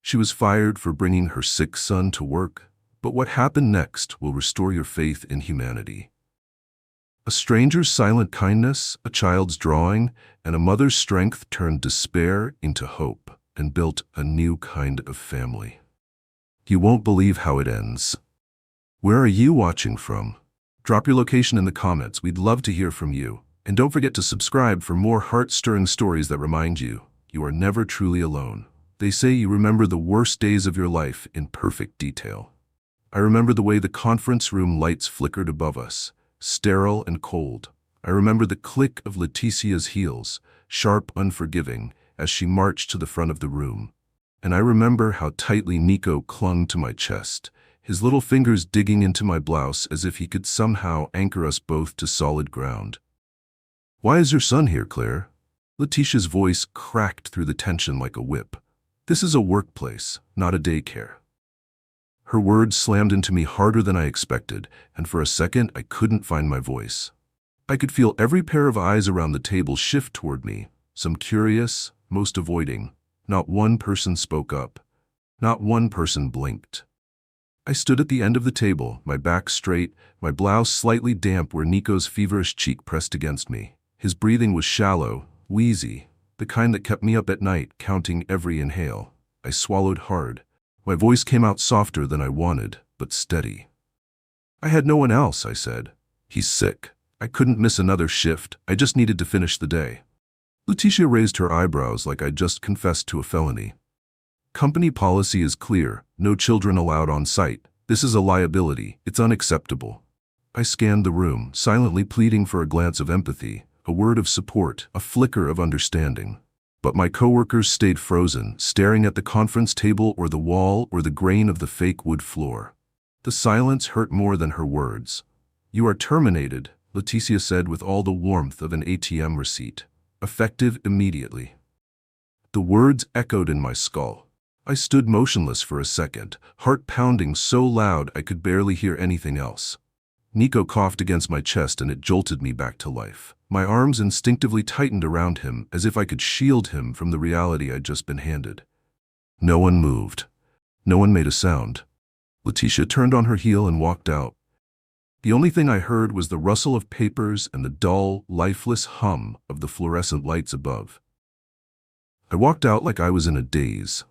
She was fired for bringing her sick son to work, but what happened next will restore your faith in humanity. A stranger's silent kindness, a child's drawing, and a mother's strength turned despair into hope and built a new kind of family. You won't believe how it ends. Where are you watching from? Drop your location in the comments. We'd love to hear from you. And don't forget to subscribe for more heart-stirring stories that remind you are never truly alone. They say you remember the worst days of your life in perfect detail. I remember the way the conference room lights flickered above us, sterile and cold. I remember the click of Leticia's heels, sharp, unforgiving, as she marched to the front of the room. And I remember how tightly Nico clung to my chest, his little fingers digging into my blouse as if he could somehow anchor us both to solid ground. "Why is your son here, Claire?" Leticia's voice cracked through the tension like a whip. "This is a workplace, not a daycare." Her words slammed into me harder than I expected, and for a second I couldn't find my voice. I could feel every pair of eyes around the table shift toward me, some curious, most avoiding. Not one person spoke up. Not one person blinked. I stood at the end of the table, my back straight, my blouse slightly damp where Nico's feverish cheek pressed against me. His breathing was shallow, wheezy, the kind that kept me up at night, counting every inhale. I swallowed hard. My voice came out softer than I wanted, but steady. "I had no one else," I said. "He's sick. I couldn't miss another shift. I just needed to finish the day." Leticia raised her eyebrows like I'd just confessed to a felony. "Company policy is clear. No children allowed on site. This is a liability. It's unacceptable." I scanned the room, silently pleading for a glance of empathy, a word of support, a flicker of understanding. But my coworkers stayed frozen, staring at the conference table or the wall or the grain of the fake wood floor. The silence hurt more than her words. "You are terminated," Leticia said with all the warmth of an ATM receipt. "Effective immediately." The words echoed in my skull. I stood motionless for a second, heart pounding so loud I could barely hear anything else. Nico coughed against my chest and it jolted me back to life. My arms instinctively tightened around him as if I could shield him from the reality I'd just been handed. No one moved. No one made a sound. Leticia turned on her heel and walked out. The only thing I heard was the rustle of papers and the dull, lifeless hum of the fluorescent lights above. I walked out like I was in a daze.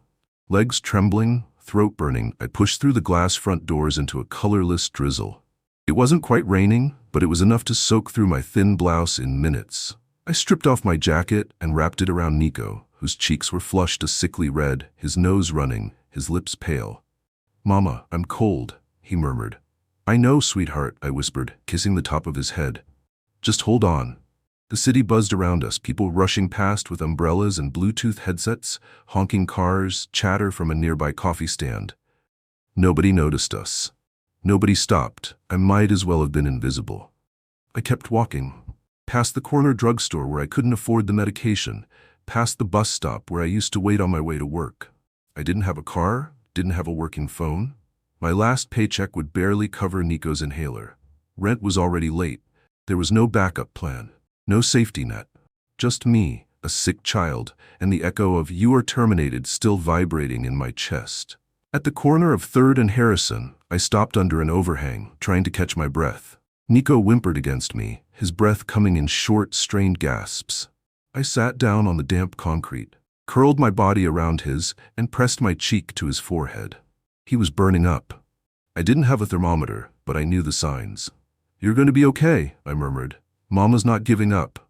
Legs trembling, throat burning, I pushed through the glass front doors into a colorless drizzle. It wasn't quite raining, but it was enough to soak through my thin blouse in minutes. I stripped off my jacket and wrapped it around Nico, whose cheeks were flushed a sickly red, his nose running, his lips pale. "Mama, I'm cold," he murmured. "I know, sweetheart," I whispered, kissing the top of his head. "Just hold on." The city buzzed around us, people rushing past with umbrellas and Bluetooth headsets, honking cars, chatter from a nearby coffee stand. Nobody noticed us. Nobody stopped. I might as well have been invisible. I kept walking, past the corner drugstore where I couldn't afford the medication, past the bus stop where I used to wait on my way to work. I didn't have a car, didn't have a working phone. My last paycheck would barely cover Nico's inhaler. Rent was already late. There was no backup plan, no safety net. Just me, a sick child, and the echo of "You are terminated" still vibrating in my chest. At the corner of 3rd and Harrison, I stopped under an overhang, trying to catch my breath. Nico whimpered against me, his breath coming in short, strained gasps. I sat down on the damp concrete, curled my body around his, and pressed my cheek to his forehead. He was burning up. I didn't have a thermometer, but I knew the signs. "You're going to be okay," I murmured. "Mama's not giving up.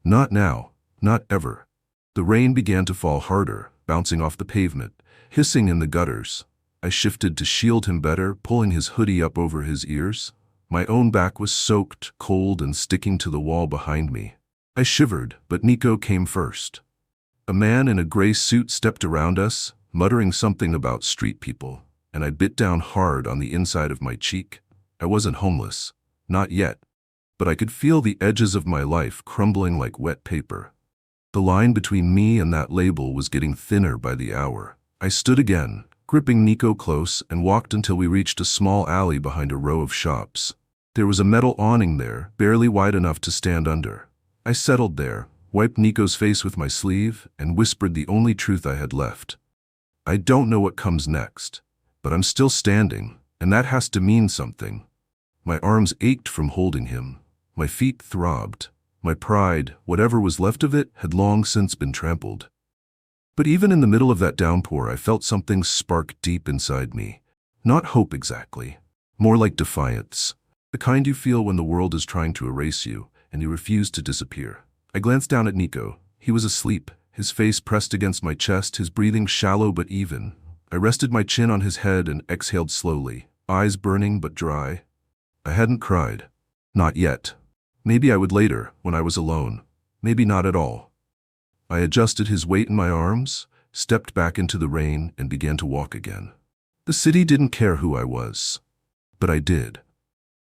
Not now. Not ever." The rain began to fall harder, bouncing off the pavement, hissing in the gutters. I shifted to shield him better, pulling his hoodie up over his ears. My own back was soaked, cold, and sticking to the wall behind me. I shivered, but Nico came first. A man in a gray suit stepped around us, muttering something about street people, and I bit down hard on the inside of my cheek. I wasn't homeless. Not yet. But I could feel the edges of my life crumbling like wet paper. The line between me and that label was getting thinner by the hour. I stood again, gripping Nico close, and walked until we reached a small alley behind a row of shops. There was a metal awning there, barely wide enough to stand under. I settled there, wiped Nico's face with my sleeve, and whispered the only truth I had left. I don't know what comes next, but I'm still standing, and that has to mean something. My arms ached from holding him. My feet throbbed. My pride, whatever was left of it, had long since been trampled. But even in the middle of that downpour, I felt something spark deep inside me. Not hope exactly, more like defiance. The kind you feel when the world is trying to erase you, and you refuse to disappear. I glanced down at Nico. He was asleep, his face pressed against my chest, his breathing shallow but even. I rested my chin on his head and exhaled slowly, eyes burning but dry. I hadn't cried. Not yet. Maybe I would later, when I was alone. Maybe not at all. I adjusted his weight in my arms, stepped back into the rain, and began to walk again. The city didn't care who I was. But I did.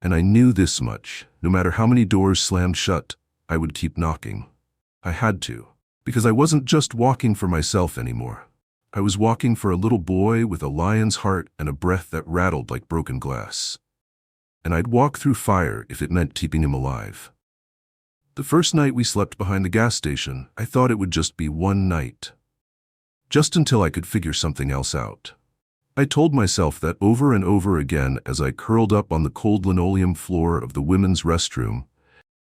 And I knew this much. No matter how many doors slammed shut, I would keep knocking. I had to. Because I wasn't just walking for myself anymore. I was walking for a little boy with a lion's heart and a breath that rattled like broken glass. And I'd walk through fire if it meant keeping him alive. The first night we slept behind the gas station, I thought it would just be one night. Just until I could figure something else out. I told myself that over and over again as I curled up on the cold linoleum floor of the women's restroom,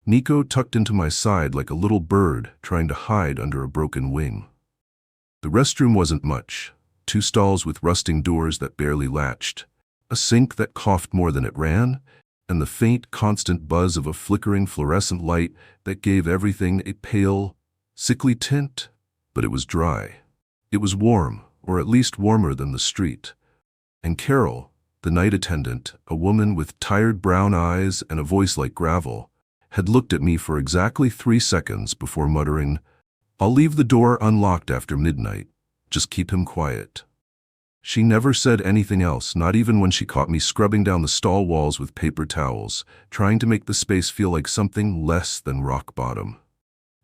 Nico tucked into my side like a little bird trying to hide under a broken wing. The restroom wasn't much. 2 stalls with rusting doors that barely latched, a sink that coughed more than it ran, and the faint, constant buzz of a flickering fluorescent light that gave everything a pale, sickly tint. But it was dry. It was warm, or at least warmer than the street. And Carol, the night attendant, a woman with tired brown eyes and a voice like gravel, had looked at me for exactly 3 seconds before muttering, "I'll leave the door unlocked after midnight. Just keep him quiet." She never said anything else, not even when she caught me scrubbing down the stall walls with paper towels, trying to make the space feel like something less than rock bottom.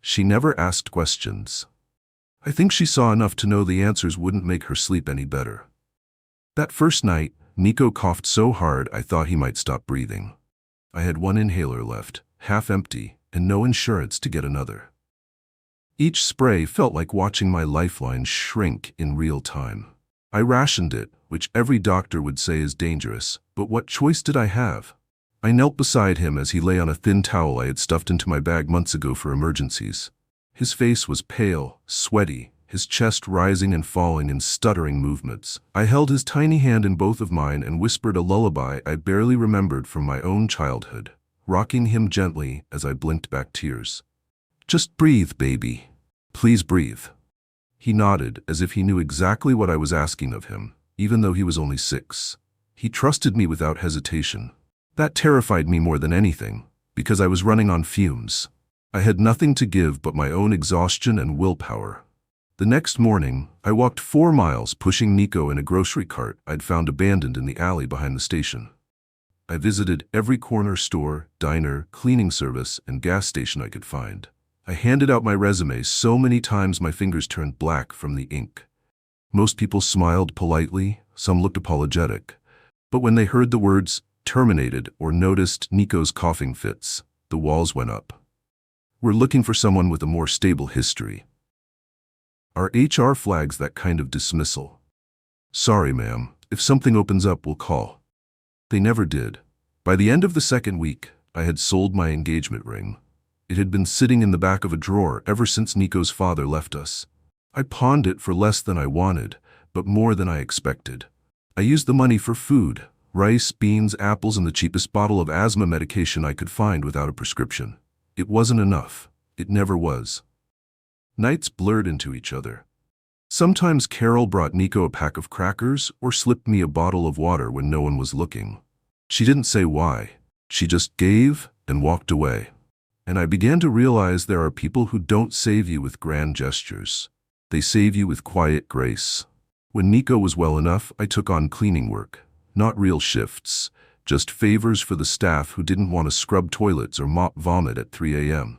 She never asked questions. I think she saw enough to know the answers wouldn't make her sleep any better. That first night, Nico coughed so hard I thought he might stop breathing. I had 1 inhaler left, half empty, and no insurance to get another. Each spray felt like watching my lifeline shrink in real time. I rationed it, which every doctor would say is dangerous, but what choice did I have? I knelt beside him as he lay on a thin towel I had stuffed into my bag months ago for emergencies. His face was pale, sweaty, his chest rising and falling in stuttering movements. I held his tiny hand in both of mine and whispered a lullaby I barely remembered from my own childhood, rocking him gently as I blinked back tears. "Just breathe, baby. Please breathe." He nodded as if he knew exactly what I was asking of him, even though he was only 6. He trusted me without hesitation. That terrified me more than anything, because I was running on fumes. I had nothing to give but my own exhaustion and willpower. The next morning, I walked 4 miles pushing Nico in a grocery cart I'd found abandoned in the alley behind the station. I visited every corner store, diner, cleaning service, and gas station I could find. I handed out my resume so many times my fingers turned black from the ink. Most people smiled politely, some looked apologetic. But when they heard the words "terminated" or noticed Nico's coughing fits, the walls went up. "We're looking for someone with a more stable history." Our HR flags that kind of dismissal. "Sorry, ma'am. If something opens up, we'll call." They never did. By the end of the 2nd week, I had sold my engagement ring. It had been sitting in the back of a drawer ever since Nico's father left us. I pawned it for less than I wanted, but more than I expected. I used the money for food, rice, beans, apples, and the cheapest bottle of asthma medication I could find without a prescription. It wasn't enough. It never was. Nights blurred into each other. Sometimes Carol brought Nico a pack of crackers or slipped me a bottle of water when no one was looking. She didn't say why. She just gave and walked away. And I began to realize there are people who don't save you with grand gestures. They save you with quiet grace. When Nico was well enough, I took on cleaning work. Not real shifts, just favors for the staff who didn't want to scrub toilets or mop vomit at 3 a.m.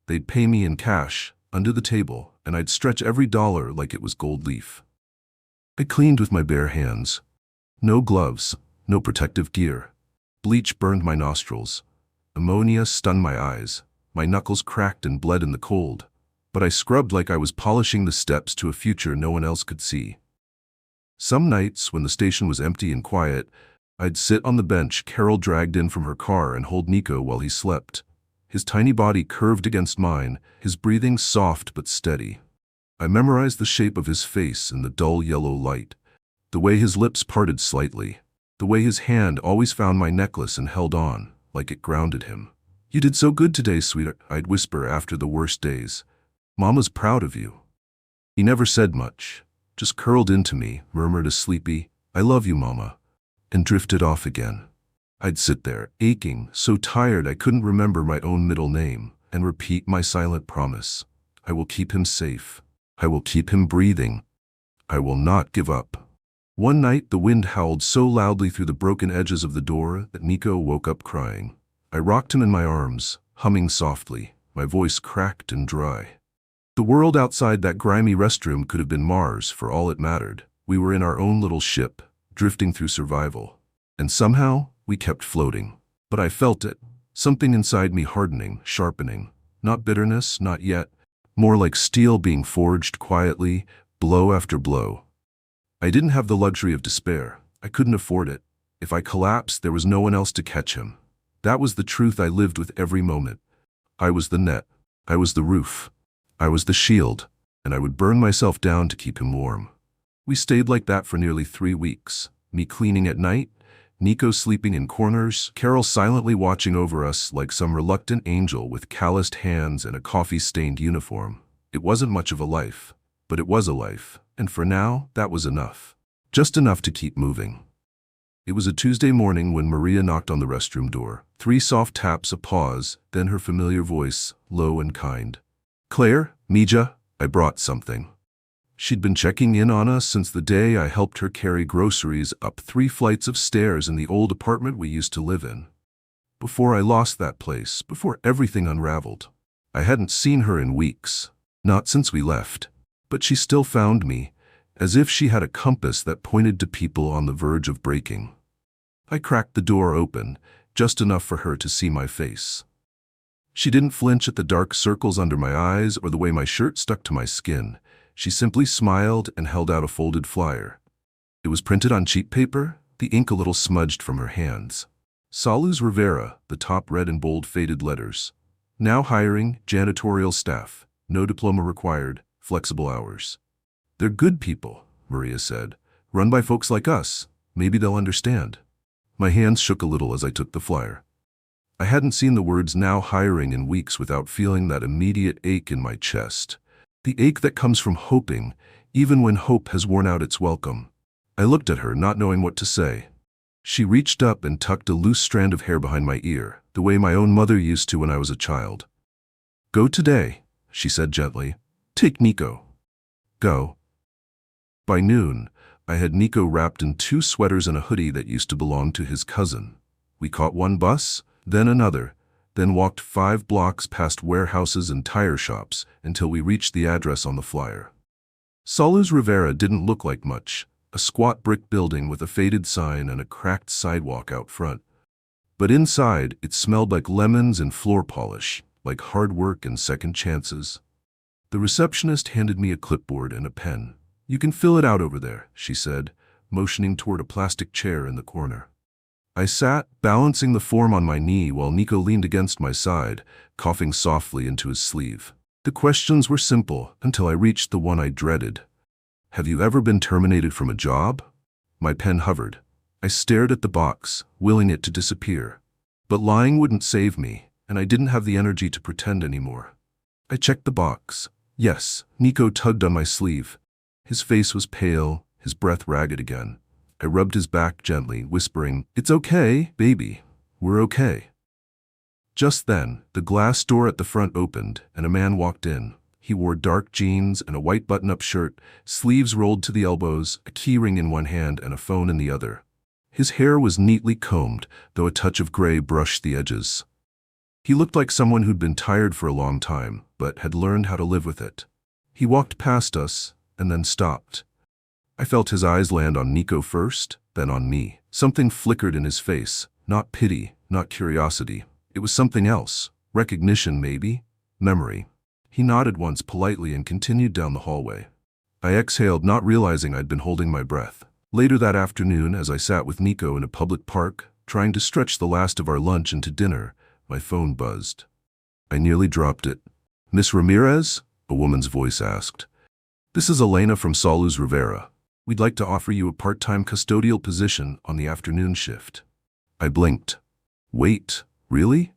They'd pay me in cash, under the table, and I'd stretch every dollar like it was gold leaf. I cleaned with my bare hands. No gloves, no protective gear. Bleach burned my nostrils. Ammonia stunned my eyes. My knuckles cracked and bled in the cold. But I scrubbed like I was polishing the steps to a future no one else could see. Some nights, when the station was empty and quiet, I'd sit on the bench Carol dragged in from her car and hold Nico while he slept. His tiny body curved against mine, his breathing soft but steady. I memorized the shape of his face in the dull yellow light, the way his lips parted slightly, the way his hand always found my necklace and held on, like it grounded him. "You did so good today, sweetheart," I'd whisper after the worst days. "Mama's proud of you." He never said much, just curled into me, murmured a sleepy, "I love you, Mama," and drifted off again. I'd sit there, aching, so tired I couldn't remember my own middle name, and repeat my silent promise. I will keep him safe. I will keep him breathing. I will not give up. One night, the wind howled so loudly through the broken edges of the door that Nico woke up crying. I rocked him in my arms, humming softly, my voice cracked and dry. The world outside that grimy restroom could have been Mars for all it mattered. We were in our own little ship, drifting through survival. And somehow, we kept floating. But I felt it, something inside me hardening, sharpening. Not bitterness, not yet. More like steel being forged quietly, blow after blow. I didn't have the luxury of despair. I couldn't afford it. If I collapsed, there was no one else to catch him. That was the truth I lived with every moment. I was the net. I was the roof. I was the shield, and I would burn myself down to keep him warm. We stayed like that for nearly 3 weeks. Me cleaning at night, Nico sleeping in corners, Carol silently watching over us like some reluctant angel with calloused hands and a coffee-stained uniform. It wasn't much of a life, but it was a life, and for now, that was enough. Just enough to keep moving. It was a Tuesday morning when Maria knocked on the restroom door. 3 soft taps, a pause, then her familiar voice, low and kind. "Claire, Mija, I brought something." She'd been checking in on us since the day I helped her carry groceries up 3 flights of stairs in the old apartment we used to live in. Before I lost that place, before everything unraveled. I hadn't seen her in weeks, not since we left, but she still found me, as if she had a compass that pointed to people on the verge of breaking. I cracked the door open, just enough for her to see my face. She didn't flinch at the dark circles under my eyes or the way my shirt stuck to my skin. She simply smiled and held out a folded flyer. It was printed on cheap paper, the ink a little smudged from her hands. Salus Rivera, the top red in bold faded letters. Now hiring janitorial staff. No diploma required, flexible hours. "They're good people," Maria said. "Run by folks like us. Maybe they'll understand." My hands shook a little as I took the flyer. I hadn't seen the words "now hiring" in weeks without feeling that immediate ache in my chest. The ache that comes from hoping, even when hope has worn out its welcome. I looked at her, not knowing what to say. She reached up and tucked a loose strand of hair behind my ear, the way my own mother used to when I was a child. "Go today," she said gently. "Take Nico. Go." By noon, I had Nico wrapped in 2 sweaters and a hoodie that used to belong to his cousin. We caught one bus, then another, then walked 5 blocks past warehouses and tire shops until we reached the address on the flyer. Salus Rivera didn't look like much, a squat brick building with a faded sign and a cracked sidewalk out front. But inside, it smelled like lemons and floor polish, like hard work and second chances. The receptionist handed me a clipboard and a pen. "You can fill it out over there," she said, motioning toward a plastic chair in the corner. I sat, balancing the form on my knee while Nico leaned against my side, coughing softly into his sleeve. The questions were simple until I reached the one I dreaded. "Have you ever been terminated from a job?" My pen hovered. I stared at the box, willing it to disappear. But lying wouldn't save me, and I didn't have the energy to pretend anymore. I checked the box. Yes, Nico tugged on my sleeve. His face was pale, his breath ragged again. I rubbed his back gently, whispering, "It's okay, baby. We're okay." Just then, the glass door at the front opened, and a man walked in. He wore dark jeans and a white button-up shirt, sleeves rolled to the elbows, a key ring in one hand and a phone in the other. His hair was neatly combed, though a touch of gray brushed the edges. He looked like someone who'd been tired for a long time, but had learned how to live with it. He walked past us, and then stopped. I felt his eyes land on Nico first, then on me. Something flickered in his face, not pity, not curiosity. It was something else. Recognition, maybe. Memory. He nodded once politely and continued down the hallway. I exhaled, not realizing I'd been holding my breath. Later that afternoon, as I sat with Nico in a public park, trying to stretch the last of our lunch into dinner, my phone buzzed. I nearly dropped it. "Miss Ramirez?" a woman's voice asked. "This is Elena from Salus Rivera. We'd like to offer you a part-time custodial position on the afternoon shift." I blinked. "Wait, really?"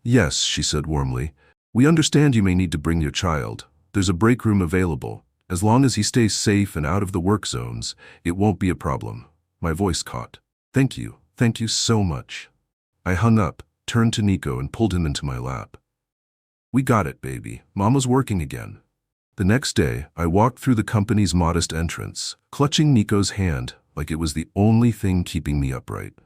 "Yes," she said warmly. "We understand you may need to bring your child. There's a break room available. As long as he stays safe and out of the work zones, it won't be a problem." My voice caught. Thank you so much." I hung up, turned to Nico and pulled him into my lap. "We got it, baby. Mama's working again." The next day, I walked through the company's modest entrance, clutching Nico's hand like it was the only thing keeping me upright.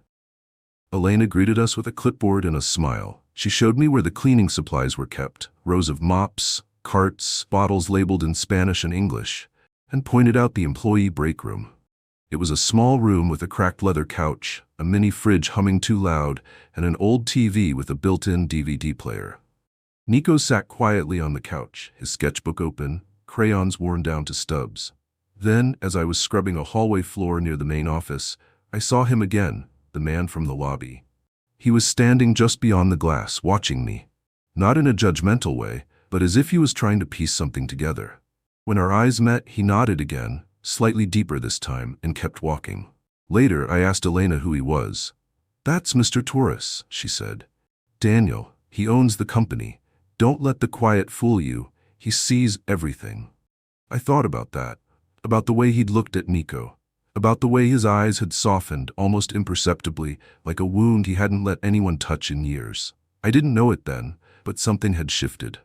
Elena greeted us with a clipboard and a smile. She showed me where the cleaning supplies were kept, rows of mops, carts, bottles labeled in Spanish and English, and pointed out the employee break room. It was a small room with a cracked leather couch, a mini fridge humming too loud, and an old TV with a built-in DVD player. Nico sat quietly on the couch, his sketchbook open, crayons worn down to stubs. Then, as I was scrubbing a hallway floor near the main office, I saw him again, the man from the lobby. He was standing just beyond the glass, watching me. Not in a judgmental way, but as if he was trying to piece something together. When our eyes met, he nodded again, slightly deeper this time, and kept walking. Later, I asked Elena who he was. "That's Mr. Torres," she said. "Daniel, he owns the company. Don't let the quiet fool you. He sees everything." I thought about that, about the way he'd looked at Nico, about the way his eyes had softened almost imperceptibly, like a wound he hadn't let anyone touch in years. I didn't know it then, but something had shifted.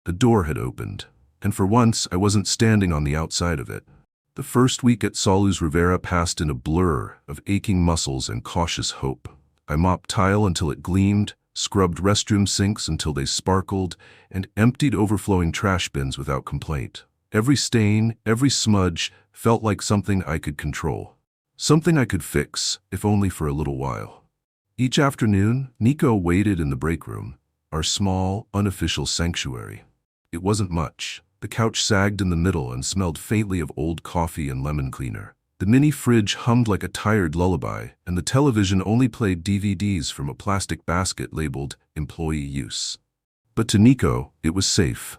The door had opened, and for once I wasn't standing on the outside of it. The first week at Salus Rivera passed in a blur of aching muscles and cautious hope. I mopped tile until it gleamed, scrubbed restroom sinks until they sparkled, and emptied overflowing trash bins without complaint. Every stain, every smudge felt like something I could control. Something I could fix, if only for a little while. Each afternoon, Nico waited in the break room, our small, unofficial sanctuary. It wasn't much. The couch sagged in the middle and smelled faintly of old coffee and lemon cleaner. The mini fridge hummed like a tired lullaby, and the television only played DVDs from a plastic basket labeled employee use. But to Nico, it was safe.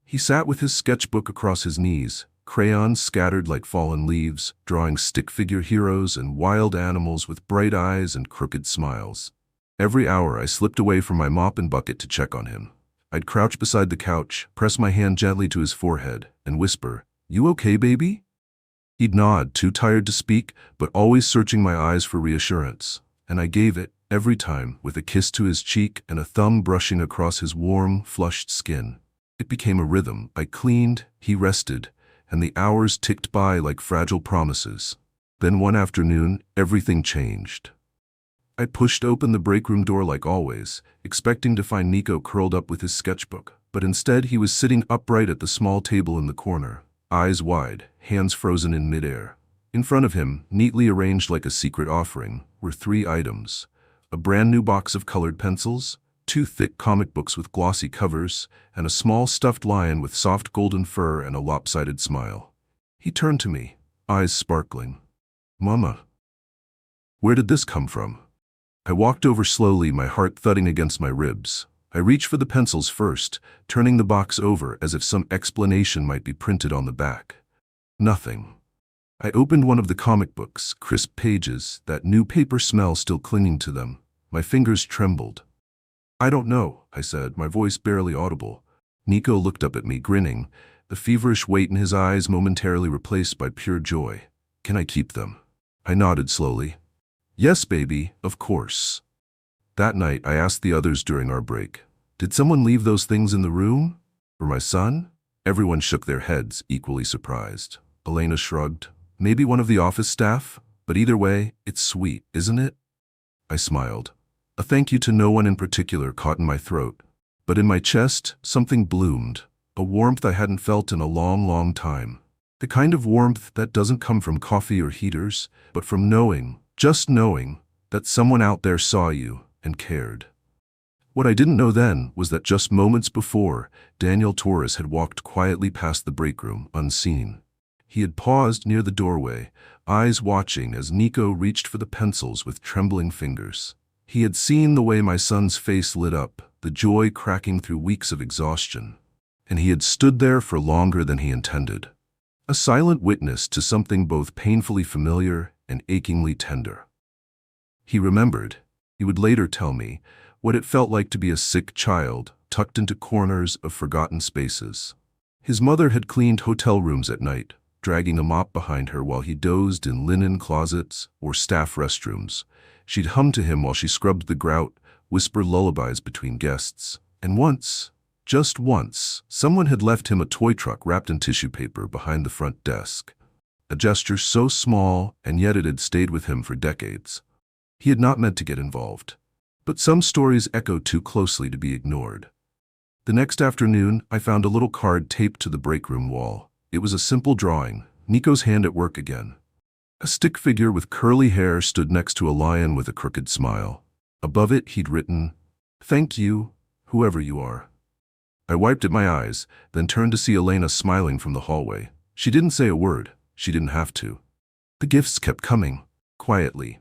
He sat with his sketchbook across his knees, crayons scattered like fallen leaves, drawing stick figure heroes and wild animals with bright eyes and crooked smiles. Every hour I slipped away from my mop and bucket to check on him. I'd crouch beside the couch, press my hand gently to his forehead, and whisper, "You okay, baby?" He'd nod, too tired to speak, but always searching my eyes for reassurance. And I gave it, every time, with a kiss to his cheek and a thumb brushing across his warm, flushed skin. It became a rhythm. I cleaned, he rested, and the hours ticked by like fragile promises. Then one afternoon, everything changed. I pushed open the break room door like always, expecting to find Nico curled up with his sketchbook, but instead he was sitting upright at the small table in the corner, eyes wide, hands frozen in midair. In front of him, neatly arranged like a secret offering, were 3 items: a brand new box of colored pencils, 2 thick comic books with glossy covers, and a small stuffed lion with soft golden fur and a lopsided smile. He turned to me, eyes sparkling. "Mama, where did this come from?" I walked over slowly, my heart thudding against my ribs. I reached for the pencils first, turning the box over as if some explanation might be printed on the back. Nothing. I opened one of the comic books, crisp pages, that new paper smell still clinging to them. My fingers trembled. "I don't know," I said, my voice barely audible. Nico looked up at me, grinning, the feverish weight in his eyes momentarily replaced by pure joy. "Can I keep them?" I nodded slowly. "Yes, baby, of course." That night, I asked the others during our break, "Did someone leave those things in the room? For my son?" Everyone shook their heads, equally surprised. Elena shrugged. "Maybe one of the office staff? But either way, it's sweet, isn't it?" I smiled. A thank you to no one in particular caught in my throat. But in my chest, something bloomed, a warmth I hadn't felt in a long, long time. The kind of warmth that doesn't come from coffee or heaters, but from knowing, just knowing, that someone out there saw you and cared. What I didn't know then was that just moments before, Daniel Torres had walked quietly past the break room, unseen. He had paused near the doorway, eyes watching as Nico reached for the pencils with trembling fingers. He had seen the way my son's face lit up, the joy cracking through weeks of exhaustion. And he had stood there for longer than he intended. A silent witness to something both painfully familiar and achingly tender. He remembered, he would later tell me, what it felt like to be a sick child, tucked into corners of forgotten spaces. His mother had cleaned hotel rooms at night, dragging a mop behind her while he dozed in linen closets or staff restrooms. She'd hum to him while she scrubbed the grout, whisper lullabies between guests. And once, just once, someone had left him a toy truck wrapped in tissue paper behind the front desk. A gesture so small, and yet it had stayed with him for decades. He had not meant to get involved. But some stories echo too closely to be ignored. The next afternoon, I found a little card taped to the break room wall. It was a simple drawing, Nico's hand at work again. A stick figure with curly hair stood next to a lion with a crooked smile. Above it, he'd written, "Thank you, whoever you are." I wiped at my eyes, then turned to see Elena smiling from the hallway. She didn't say a word. She didn't have to. The gifts kept coming, quietly.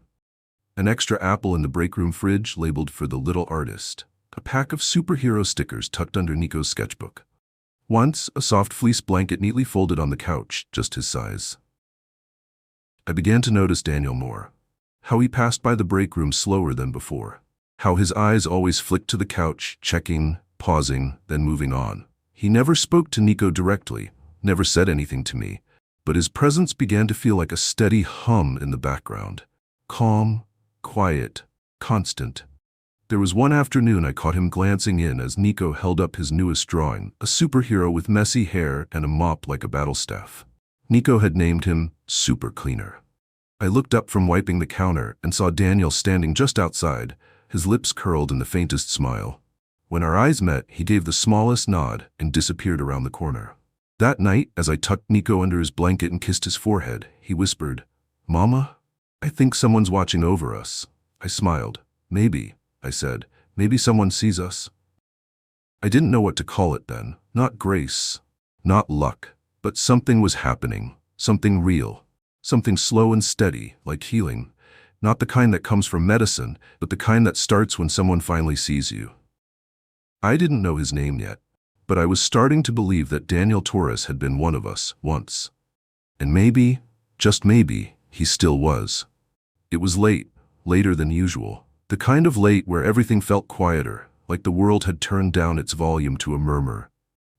An extra apple in the break room fridge labeled for the little artist. A pack of superhero stickers tucked under Nico's sketchbook. Once, a soft fleece blanket neatly folded on the couch, just his size. I began to notice Daniel more. How he passed by the break room slower than before. How his eyes always flicked to the couch, checking, pausing, then moving on. He never spoke to Nico directly, never said anything to me, but his presence began to feel like a steady hum in the background. Calm, quiet, constant. There was one afternoon I caught him glancing in as Nico held up his newest drawing, a superhero with messy hair and a mop like a battle staff. Nico had named him Super Cleaner. I looked up from wiping the counter and saw Daniel standing just outside, his lips curled in the faintest smile. When our eyes met, he gave the smallest nod and disappeared around the corner. That night, as I tucked Nico under his blanket and kissed his forehead, he whispered, "Mama, I think someone's watching over us." I smiled. "Maybe," I said. "Maybe someone sees us." I didn't know what to call it then. Not grace, not luck, but something was happening, something real, something slow and steady, like healing. Not the kind that comes from medicine, but the kind that starts when someone finally sees you. I didn't know his name yet, but I was starting to believe that Daniel Torres had been one of us once. And maybe, just maybe, he still was. It was late, later than usual. The kind of late where everything felt quieter, like the world had turned down its volume to a murmur.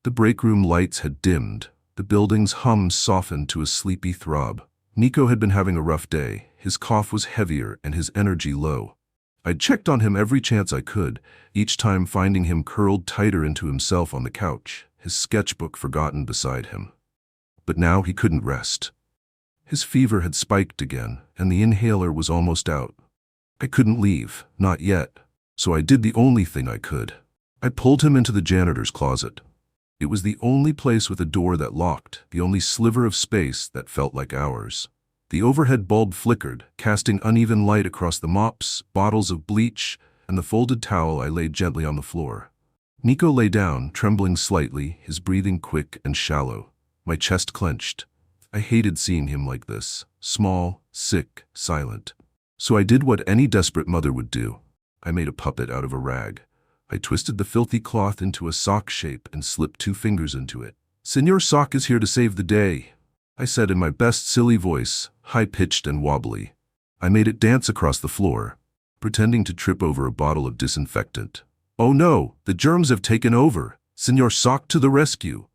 The break room lights had dimmed, the building's hum softened to a sleepy throb. Nico had been having a rough day. His cough was heavier and his energy low. I'd checked on him every chance I could, each time finding him curled tighter into himself on the couch, his sketchbook forgotten beside him. But now he couldn't rest. His fever had spiked again, and the inhaler was almost out. I couldn't leave, not yet, so I did the only thing I could. I pulled him into the janitor's closet. It was the only place with a door that locked, the only sliver of space that felt like ours. The overhead bulb flickered, casting uneven light across the mops, bottles of bleach, and the folded towel I laid gently on the floor. Nico lay down, trembling slightly, his breathing quick and shallow. My chest clenched. I hated seeing him like this, small, sick, silent. So I did what any desperate mother would do. I made a puppet out of a rag. I twisted the filthy cloth into a sock shape and slipped 2 fingers into it. "Senor Sock is here to save the day," I said in my best silly voice, high-pitched and wobbly. I made it dance across the floor, pretending to trip over a bottle of disinfectant. "Oh no, the germs have taken over. Senor Sock to the rescue."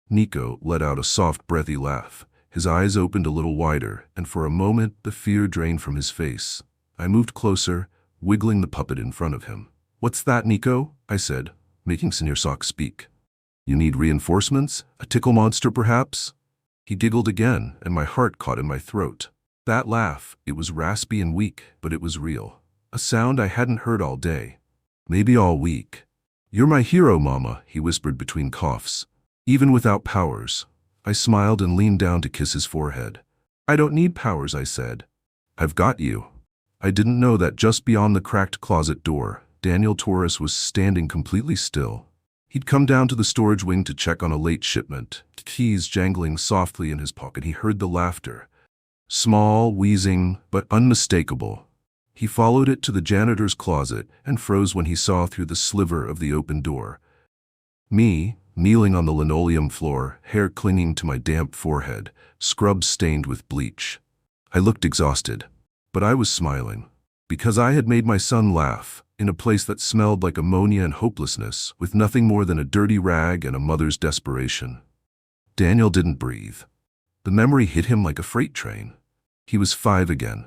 Nico let out a soft, breathy laugh. His eyes opened a little wider, and for a moment the fear drained from his face. I moved closer, wiggling the puppet in front of him. "What's that, Nico?" I said, making Senor Sock speak. "You need reinforcements? A tickle monster, perhaps?" He giggled again, and my heart caught in my throat. That laugh, it was raspy and weak, but it was real. A sound I hadn't heard all day. Maybe all week. "You're my hero, Mama," he whispered between coughs. "Even without powers." I smiled and leaned down to kiss his forehead. "I don't need powers," I said. "I've got you." I didn't know that just beyond the cracked closet door, Daniel Torres was standing completely still. He'd come down to the storage wing to check on a late shipment, keys jangling softly in his pocket. He heard the laughter. Small, wheezing, but unmistakable. He followed it to the janitor's closet and froze when he saw through the sliver of the open door. Me, kneeling on the linoleum floor, hair clinging to my damp forehead, scrubs stained with bleach. I looked exhausted, but I was smiling. Because I had made my son laugh, in a place that smelled like ammonia and hopelessness, with nothing more than a dirty rag and a mother's desperation. Daniel didn't breathe. The memory hit him like a freight train. He was 5 again.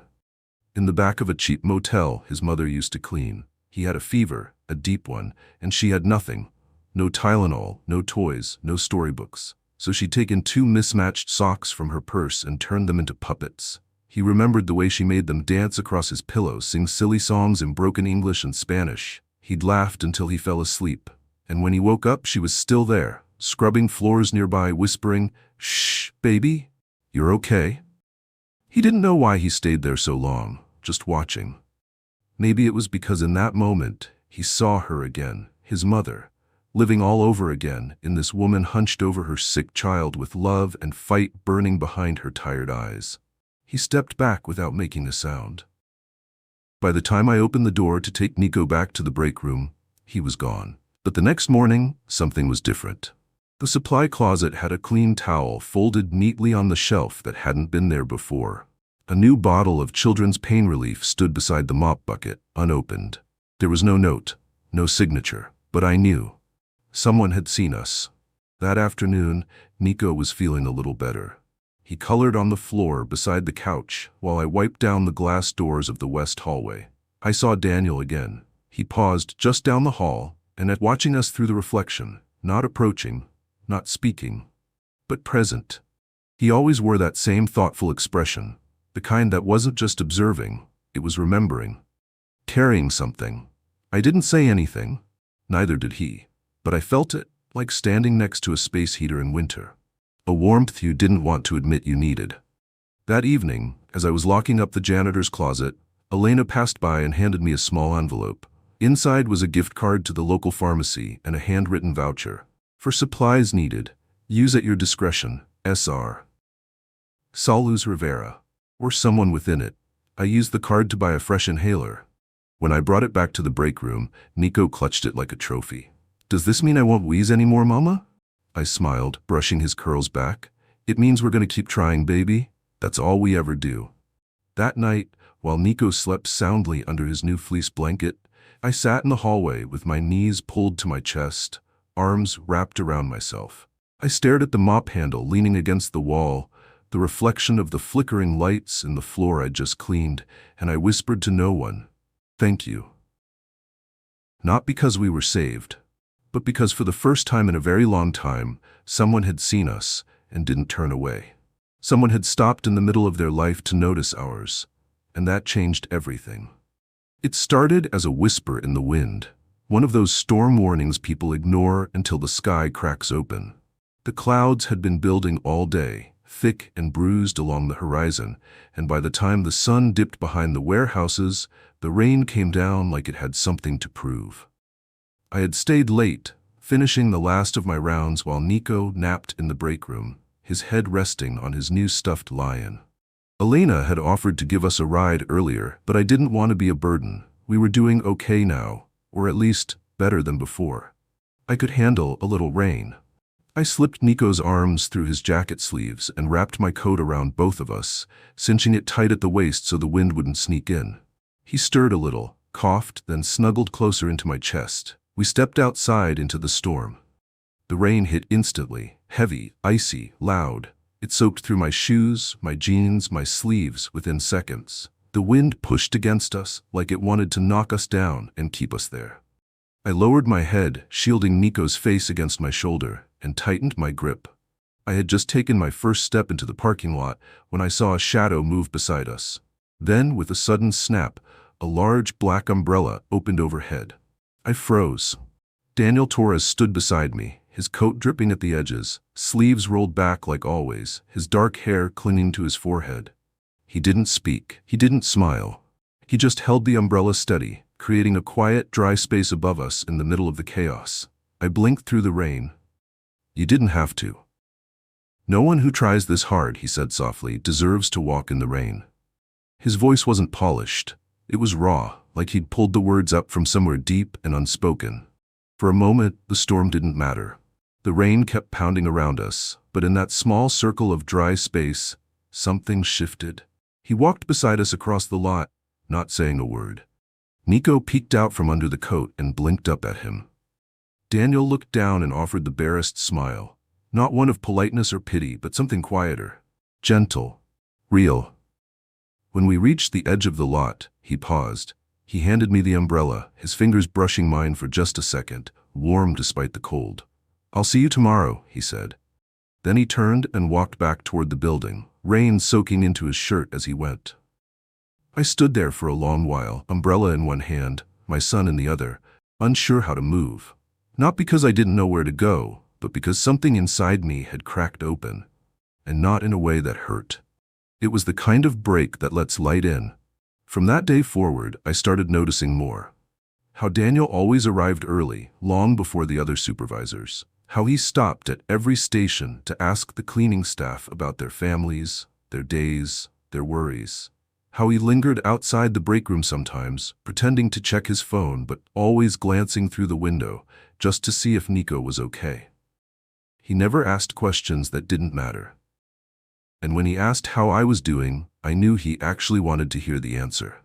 In the back of a cheap motel his mother used to clean. He had a fever, a deep one, and she had nothing. No Tylenol, no toys, no storybooks. So she'd taken 2 mismatched socks from her purse and turned them into puppets. He remembered the way she made them dance across his pillow, sing silly songs in broken English and Spanish. He'd laughed until he fell asleep. And when he woke up, she was still there, scrubbing floors nearby, whispering, "Shh, baby, you're okay." He didn't know why he stayed there so long, just watching. Maybe it was because in that moment, he saw her again, his mother, living all over again in this woman hunched over her sick child with love and fight burning behind her tired eyes. He stepped back without making a sound. By the time I opened the door to take Nico back to the break room, he was gone. But the next morning, something was different. The supply closet had a clean towel folded neatly on the shelf that hadn't been there before. A new bottle of children's pain relief stood beside the mop bucket, unopened. There was no note, no signature, but I knew. Someone had seen us. That afternoon, Nico was feeling a little better. He colored on the floor beside the couch while I wiped down the glass doors of the west hallway. I saw Daniel again. He paused just down the hall and at watching us through the reflection, not approaching, not speaking, but present. He always wore that same thoughtful expression, the kind that wasn't just observing, it was remembering, carrying something. I didn't say anything, neither did he, but I felt it, like standing next to a space heater in winter. A warmth you didn't want to admit you needed. That evening, as I was locking up the janitor's closet, Elena passed by and handed me a small envelope. Inside was a gift card to the local pharmacy and a handwritten voucher. For supplies needed, use at your discretion, Sr. Saluz Rivera. Or someone within it. I used the card to buy a fresh inhaler. When I brought it back to the break room, Nico clutched it like a trophy. "Does this mean I won't wheeze anymore, Mama?" I smiled, brushing his curls back. "It means we're going to keep trying, baby. That's all we ever do." That night, while Nico slept soundly under his new fleece blanket, I sat in the hallway with my knees pulled to my chest, arms wrapped around myself. I stared at the mop handle leaning against the wall, the reflection of the flickering lights in the floor I'd just cleaned, and I whispered to no one, "Thank you." Not because we were saved, but because for the first time in a very long time, someone had seen us and didn't turn away. Someone had stopped in the middle of their life to notice ours, and that changed everything. It started as a whisper in the wind, one of those storm warnings people ignore until the sky cracks open. The clouds had been building all day, thick and bruised along the horizon, and by the time the sun dipped behind the warehouses, the rain came down like it had something to prove. I had stayed late, finishing the last of my rounds while Nico napped in the break room, his head resting on his new stuffed lion. Elena had offered to give us a ride earlier, but I didn't want to be a burden. We were doing okay now, or at least better than before. I could handle a little rain. I slipped Nico's arms through his jacket sleeves and wrapped my coat around both of us, cinching it tight at the waist so the wind wouldn't sneak in. He stirred a little, coughed, then snuggled closer into my chest. We stepped outside into the storm. The rain hit instantly, heavy, icy, loud. It soaked through my shoes, my jeans, my sleeves within seconds. The wind pushed against us like it wanted to knock us down and keep us there. I lowered my head, shielding Nico's face against my shoulder, and tightened my grip. I had just taken my first step into the parking lot when I saw a shadow move beside us. Then, with a sudden snap, a large black umbrella opened overhead. I froze. Daniel Torres stood beside me, his coat dripping at the edges, sleeves rolled back like always, his dark hair clinging to his forehead. He didn't speak. He didn't smile. He just held the umbrella steady, creating a quiet, dry space above us in the middle of the chaos. I blinked through the rain. "You didn't have to." "No one who tries this hard," he said softly, "deserves to walk in the rain." His voice wasn't polished. It was raw, like he'd pulled the words up from somewhere deep and unspoken. For a moment, the storm didn't matter. The rain kept pounding around us, but in that small circle of dry space, something shifted. He walked beside us across the lot, not saying a word. Nico peeked out from under the coat and blinked up at him. Daniel looked down and offered the barest smile. Not one of politeness or pity, but something quieter. Gentle. Real. When we reached the edge of the lot, he paused. He handed me the umbrella, his fingers brushing mine for just a second, warm despite the cold. "I'll see you tomorrow," he said. Then he turned and walked back toward the building, rain soaking into his shirt as he went. I stood there for a long while, umbrella in one hand, my son in the other, unsure how to move. Not because I didn't know where to go, but because something inside me had cracked open, and not in a way that hurt. It was the kind of break that lets light in. From that day forward, I started noticing more. How Daniel always arrived early, long before the other supervisors. How he stopped at every station to ask the cleaning staff about their families, their days, their worries. How he lingered outside the break room sometimes, pretending to check his phone but always glancing through the window just to see if Nico was okay. He never asked questions that didn't matter. And when he asked how I was doing, I knew he actually wanted to hear the answer.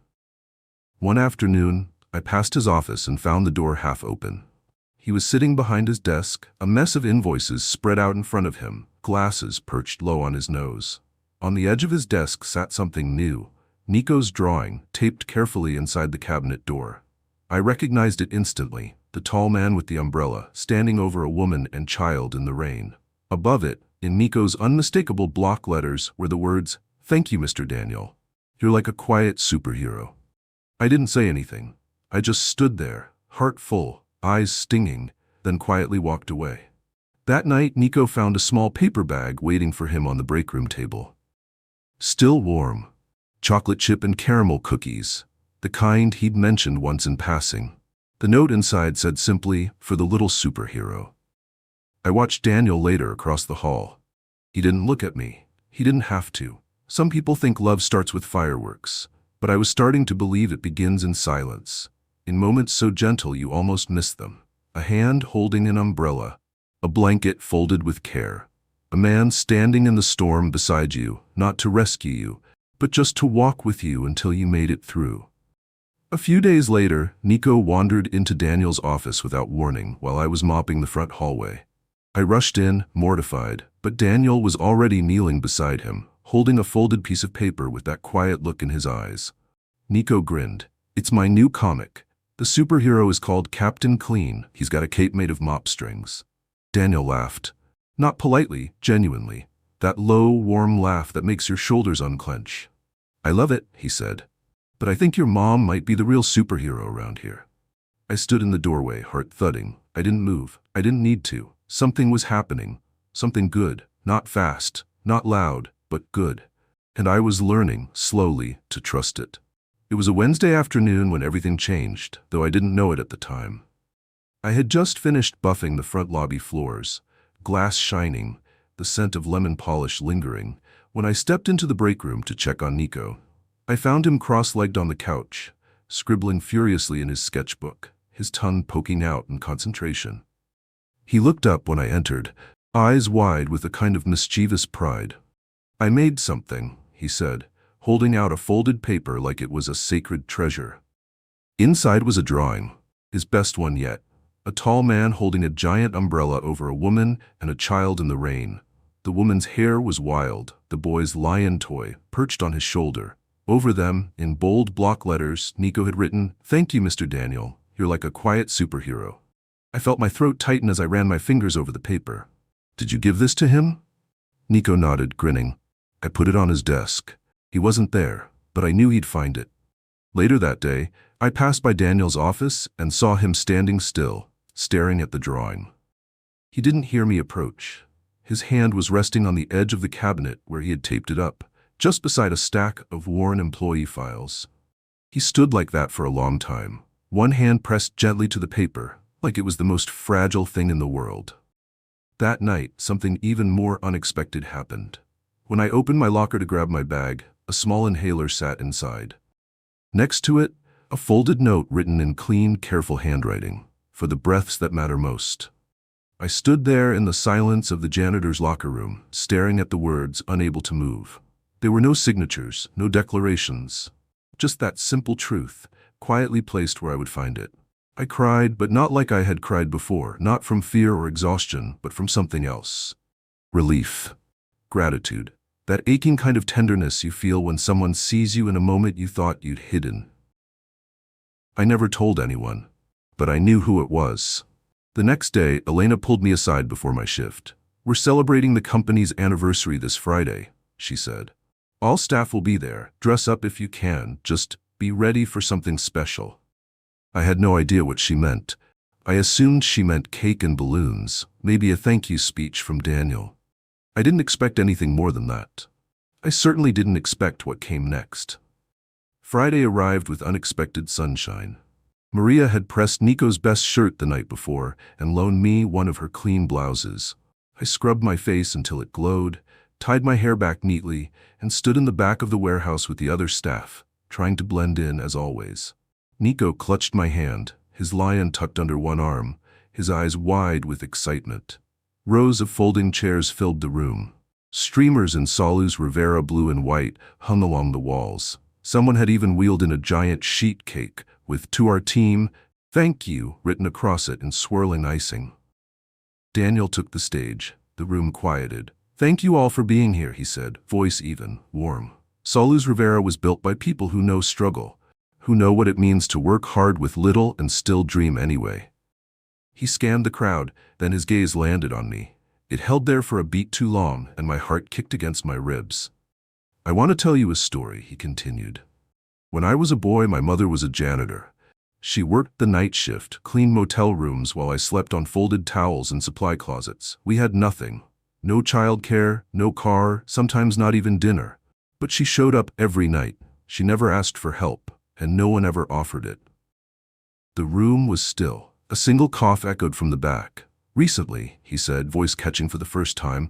One afternoon, I passed his office and found the door half open. He was sitting behind his desk, a mess of invoices spread out in front of him, glasses perched low on his nose. On the edge of his desk sat something new, Nico's drawing, taped carefully inside the cabinet door. I recognized it instantly, the tall man with the umbrella, standing over a woman and child in the rain. Above it, in Nico's unmistakable block letters, were the words, "Thank you, Mr. Daniel. You're like a quiet superhero." I didn't say anything. I just stood there, heart full, eyes stinging, then quietly walked away. That night, Nico found a small paper bag waiting for him on the break room table. Still warm. Chocolate chip and caramel cookies, the kind he'd mentioned once in passing. The note inside said simply, "For the little superhero." I watched Daniel later across the hall. He didn't look at me. He didn't have to. Some people think love starts with fireworks, but I was starting to believe it begins in silence, in moments so gentle you almost miss them. A hand holding an umbrella, a blanket folded with care, a man standing in the storm beside you, not to rescue you, but just to walk with you until you made it through. A few days later, Nico wandered into Daniel's office without warning while I was mopping the front hallway. I rushed in, mortified, but Daniel was already kneeling beside him, holding a folded piece of paper with that quiet look in his eyes. Nico grinned. "It's my new comic. The superhero is called Captain Clean. He's got a cape made of mop strings." Daniel laughed. Not politely, genuinely. That low, warm laugh that makes your shoulders unclench. "I love it," he said. "But I think your mom might be the real superhero around here." I stood in the doorway, heart thudding. I didn't move. I didn't need to. Something was happening. Something good. Not fast, not loud, but good. And I was learning, slowly, to trust it. It was a Wednesday afternoon when everything changed, though I didn't know it at the time. I had just finished buffing the front lobby floors, glass shining, the scent of lemon polish lingering, when I stepped into the break room to check on Nico. I found him cross-legged on the couch, scribbling furiously in his sketchbook, his tongue poking out in concentration. He looked up when I entered, eyes wide with a kind of mischievous pride. "I made something," he said, holding out a folded paper like it was a sacred treasure. Inside was a drawing, his best one yet, a tall man holding a giant umbrella over a woman and a child in the rain. The woman's hair was wild, the boy's lion toy perched on his shoulder. Over them, in bold block letters, Nico had written, "Thank you, Mr. Daniel. You're like a quiet superhero." I felt my throat tighten as I ran my fingers over the paper. "Did you give this to him?" Nico nodded, grinning. "I put it on his desk. He wasn't there, but I knew he'd find it." Later that day, I passed by Daniel's office and saw him standing still, staring at the drawing. He didn't hear me approach. His hand was resting on the edge of the cabinet where he had taped it up, just beside a stack of worn employee files. He stood like that for a long time, one hand pressed gently to the paper, like it was the most fragile thing in the world. That night, something even more unexpected happened. When I opened my locker to grab my bag, a small inhaler sat inside. Next to it, a folded note written in clean, careful handwriting, for the breaths that matter most. I stood there in the silence of the janitor's locker room, staring at the words, unable to move. There were no signatures, no declarations, just that simple truth, quietly placed where I would find it. I cried, but not like I had cried before, not from fear or exhaustion, but from something else. Relief. Gratitude. That aching kind of tenderness you feel when someone sees you in a moment you thought you'd hidden. I never told anyone, but I knew who it was. The next day, Elena pulled me aside before my shift. "We're celebrating the company's anniversary this Friday," she said. "All staff will be there. Dress up if you can. Just be ready for something special." I had no idea what she meant. I assumed she meant cake and balloons, maybe a thank you speech from Daniel. I didn't expect anything more than that. I certainly didn't expect what came next. Friday arrived with unexpected sunshine. Maria had pressed Nico's best shirt the night before and loaned me one of her clean blouses. I scrubbed my face until it glowed, tied my hair back neatly, and stood in the back of the warehouse with the other staff, trying to blend in as always. Nico clutched my hand, his lion tucked under one arm, his eyes wide with excitement. Rows of folding chairs filled the room. Streamers in Salus Rivera blue and white hung along the walls. Someone had even wheeled in a giant sheet cake with "To our team, thank you" written across it in swirling icing. Daniel took the stage. The room quieted. "Thank you all for being here," he said, voice even, warm. Salus Rivera was built by people who know struggle, who know what it means to work hard with little and still dream anyway. He scanned the crowd, then his gaze landed on me. It held there for a beat too long, and my heart kicked against my ribs. "I want to tell you a story," he continued. "When I was a boy, my mother was a janitor. She worked the night shift, cleaned motel rooms while I slept on folded towels in supply closets. We had nothing. No childcare, no car, sometimes not even dinner. But she showed up every night. She never asked for help, and no one ever offered it." The room was still. A single cough echoed from the back. "Recently," he said, voice catching for the first time,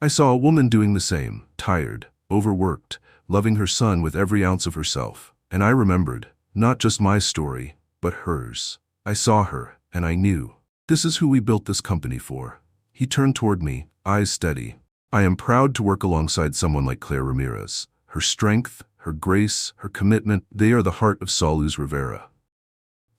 "I saw a woman doing the same, tired, overworked, loving her son with every ounce of herself. And I remembered, not just my story, but hers. I saw her, and I knew. This is who we built this company for." He turned toward me, eyes steady. "I am proud to work alongside someone like Claire Ramirez. Her strength, her grace, her commitment, they are the heart of Salus Rivera."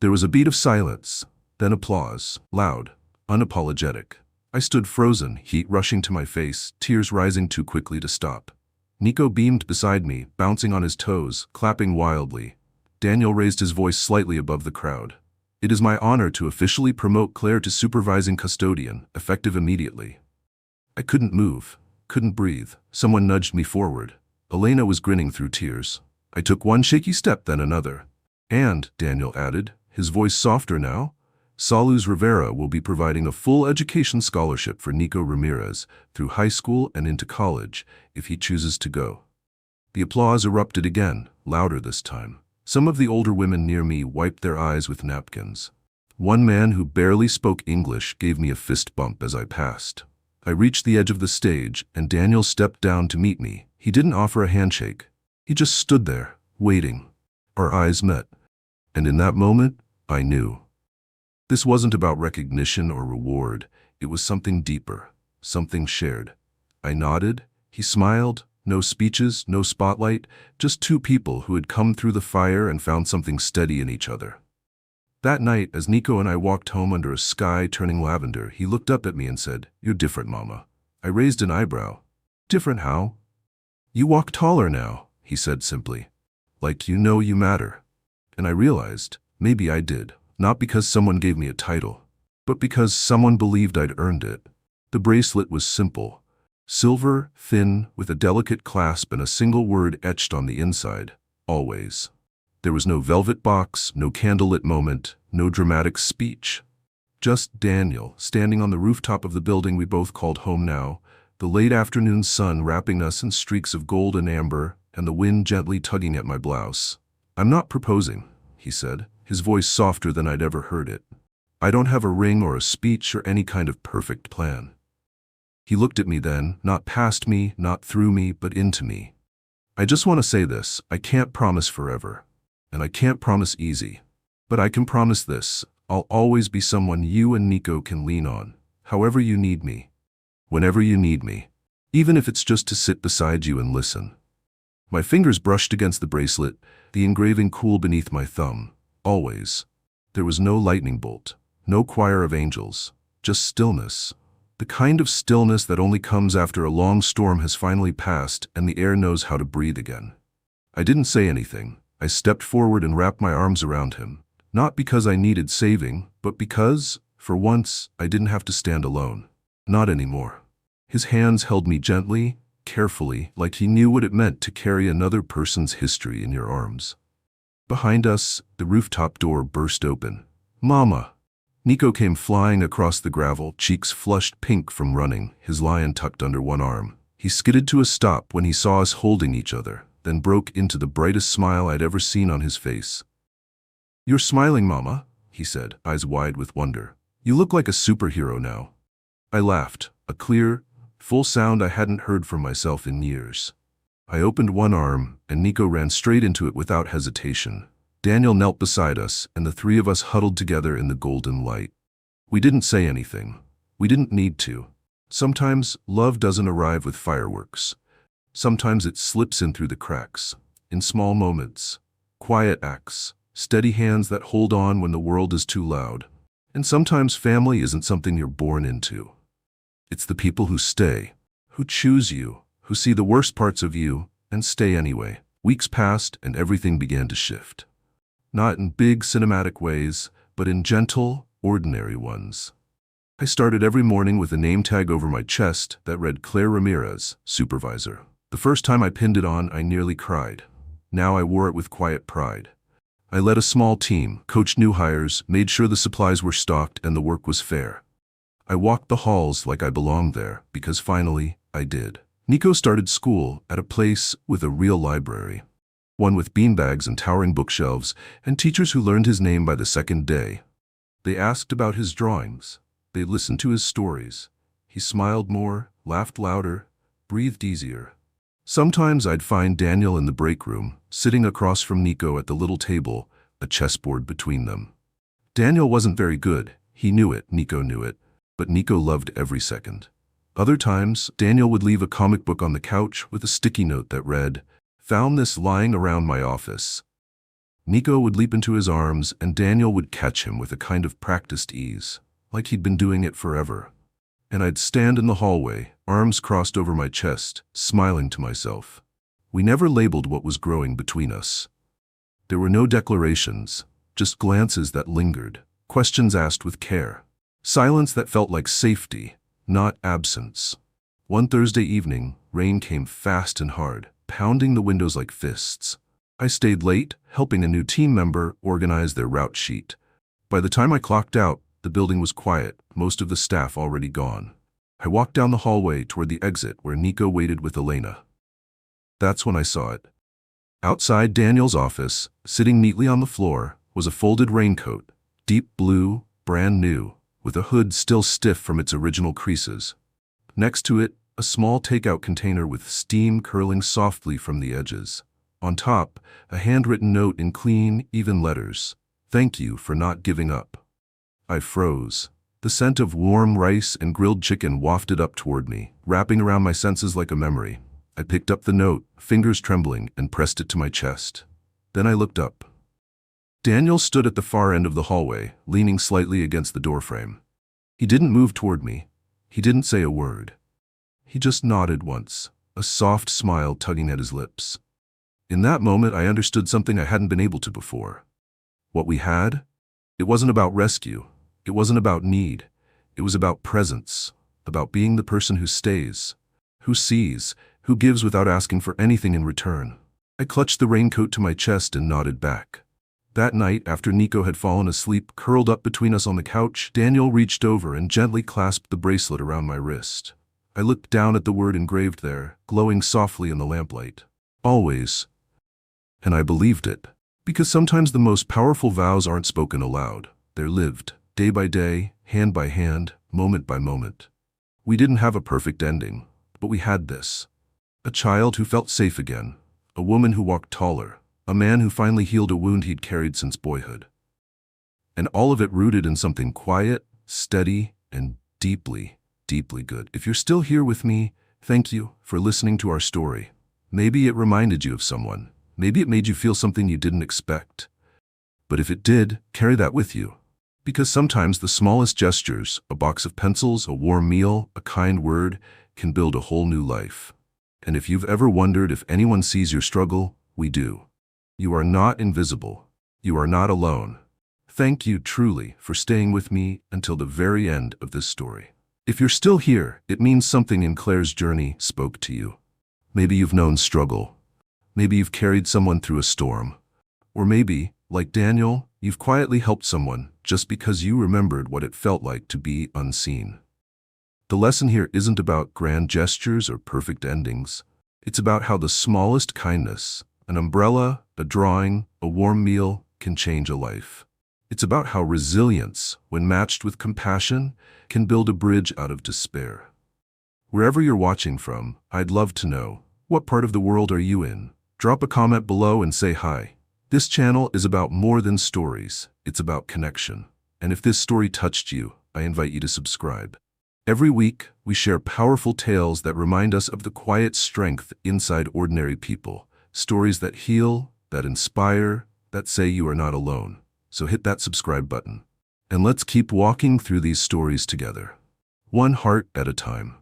There was a beat of silence, then applause, loud, unapologetic. I stood frozen, heat rushing to my face, tears rising too quickly to stop. Nico beamed beside me, bouncing on his toes, clapping wildly. Daniel raised his voice slightly above the crowd. "It is my honor to officially promote Claire to supervising custodian, effective immediately." I couldn't move, couldn't breathe. Someone nudged me forward. Elena was grinning through tears. I took one shaky step, then another. "And," Daniel added, his voice softer now, "Salus Rivera will be providing a full education scholarship for Nico Ramirez through high school and into college if he chooses to go." The applause erupted again, louder this time. Some of the older women near me wiped their eyes with napkins. One man who barely spoke English gave me a fist bump as I passed. I reached the edge of the stage, and Daniel stepped down to meet me. He didn't offer a handshake. He just stood there, waiting. Our eyes met. And in that moment, I knew. This wasn't about recognition or reward. It was something deeper, something shared. I nodded. He smiled. No speeches, no spotlight, just two people who had come through the fire and found something steady in each other. That night, as Nico and I walked home under a sky turning lavender, he looked up at me and said, "You're different, Mama." I raised an eyebrow. "Different how?" "You walk taller now," he said simply. "Like you know you matter." And I realized, maybe I did, not because someone gave me a title, but because someone believed I'd earned it. The bracelet was simple. Silver, thin, with a delicate clasp and a single word etched on the inside, always. There was no velvet box, no candlelit moment, no dramatic speech. Just Daniel, standing on the rooftop of the building we both called home now, the late afternoon sun wrapping us in streaks of gold and amber, and the wind gently tugging at my blouse. "I'm not proposing," he said, his voice softer than I'd ever heard it. "I don't have a ring or a speech or any kind of perfect plan. He looked at me then, not past me, not through me, but into me. I just want to say this, I can't promise forever. And I can't promise easy. But I can promise this, I'll always be someone you and Nico can lean on, however you need me. Whenever you need me. Even if it's just to sit beside you and listen. My fingers brushed against the bracelet, the engraving cool beneath my thumb. Always. There was no lightning bolt, no choir of angels, just stillness. The kind of stillness that only comes after a long storm has finally passed and the air knows how to breathe again. I didn't say anything. I stepped forward and wrapped my arms around him. Not because I needed saving, but because, for once, I didn't have to stand alone. Not anymore. His hands held me gently, carefully, like he knew what it meant to carry another person's history in your arms. Behind us, the rooftop door burst open. Mama! Nico came flying across the gravel, cheeks flushed pink from running, his lion tucked under one arm. He skidded to a stop when he saw us holding each other, then broke into the brightest smile I'd ever seen on his face. "You're smiling, Mama," he said, eyes wide with wonder. "You look like a superhero now." I laughed, a clear, full sound I hadn't heard from myself in years. I opened one arm, and Nico ran straight into it without hesitation. Daniel knelt beside us, and the three of us huddled together in the golden light. We didn't say anything. We didn't need to. Sometimes love doesn't arrive with fireworks. Sometimes it slips in through the cracks, in small moments, quiet acts, steady hands that hold on when the world is too loud. And sometimes family isn't something you're born into. It's the people who stay, who choose you, who see the worst parts of you, and stay anyway. Weeks passed and everything began to shift. Not in big cinematic ways, but in gentle, ordinary ones. I started every morning with a name tag over my chest that read Claire Ramirez, supervisor. The first time I pinned it on, I nearly cried. Now I wore it with quiet pride. I led a small team, coached new hires, made sure the supplies were stocked and the work was fair. I walked the halls like I belonged there, because finally, I did. Nico started school at a place with a real library. One with beanbags and towering bookshelves, and teachers who learned his name by the second day. They asked about his drawings. They listened to his stories. He smiled more, laughed louder, breathed easier. Sometimes I'd find Daniel in the break room, sitting across from Nico at the little table, a chessboard between them. Daniel wasn't very good. He knew it, Nico knew it. But Nico loved every second. Other times, Daniel would leave a comic book on the couch with a sticky note that read, "Found this lying around my office." Nico would leap into his arms and Daniel would catch him with a kind of practiced ease, like he'd been doing it forever. And I'd stand in the hallway, arms crossed over my chest, smiling to myself. We never labeled what was growing between us. There were no declarations, just glances that lingered, questions asked with care. Silence that felt like safety, not absence. One Thursday evening, rain came fast and hard, pounding the windows like fists. I stayed late, helping a new team member organize their route sheet. By the time I clocked out, the building was quiet, most of the staff already gone. I walked down the hallway toward the exit where Nico waited with Elena. That's when I saw it. Outside Daniel's office, sitting neatly on the floor, was a folded raincoat, deep blue, brand new, with a hood still stiff from its original creases. Next to it, a small takeout container with steam curling softly from the edges. On top, a handwritten note in clean, even letters. "Thank you for not giving up." I froze. The scent of warm rice and grilled chicken wafted up toward me, wrapping around my senses like a memory. I picked up the note, fingers trembling, and pressed it to my chest. Then I looked up. Daniel stood at the far end of the hallway, leaning slightly against the doorframe. He didn't move toward me. He didn't say a word. He just nodded once, a soft smile tugging at his lips. In that moment, I understood something I hadn't been able to before. What we had? It wasn't about rescue. It wasn't about need. It was about presence, about being the person who stays, who sees, who gives without asking for anything in return. I clutched the raincoat to my chest and nodded back. That night, after Nico had fallen asleep, curled up between us on the couch, Daniel reached over and gently clasped the bracelet around my wrist. I looked down at the word engraved there, glowing softly in the lamplight. Always. And I believed it. Because sometimes the most powerful vows aren't spoken aloud. They're lived, day by day, hand by hand, moment by moment. We didn't have a perfect ending, but we had this. A child who felt safe again, a woman who walked taller, a man who finally healed a wound he'd carried since boyhood. And all of it rooted in something quiet, steady, and deeply, deeply good. If you're still here with me, thank you for listening to our story. Maybe it reminded you of someone. Maybe it made you feel something you didn't expect. But if it did, carry that with you. Because sometimes the smallest gestures, a box of pencils, a warm meal, a kind word, can build a whole new life. And if you've ever wondered if anyone sees your struggle, we do. You are not invisible. You are not alone. Thank you truly for staying with me until the very end of this story. If you're still here, it means something in Claire's journey spoke to you. Maybe you've known struggle. Maybe you've carried someone through a storm. Or maybe, like Daniel, you've quietly helped someone just because you remembered what it felt like to be unseen. The lesson here isn't about grand gestures or perfect endings. It's about how the smallest kindness, an umbrella, a drawing, a warm meal, can change a life. It's about how resilience, when matched with compassion, can build a bridge out of despair. Wherever you're watching from, I'd love to know, what part of the world are you in? Drop a comment below and say hi. This channel is about more than stories. It's about connection. And if this story touched you, I invite you to subscribe. Every week, we share powerful tales that remind us of the quiet strength inside ordinary people. Stories that heal, that inspire, that say you are not alone. So hit that subscribe button. And let's keep walking through these stories together. One heart at a time.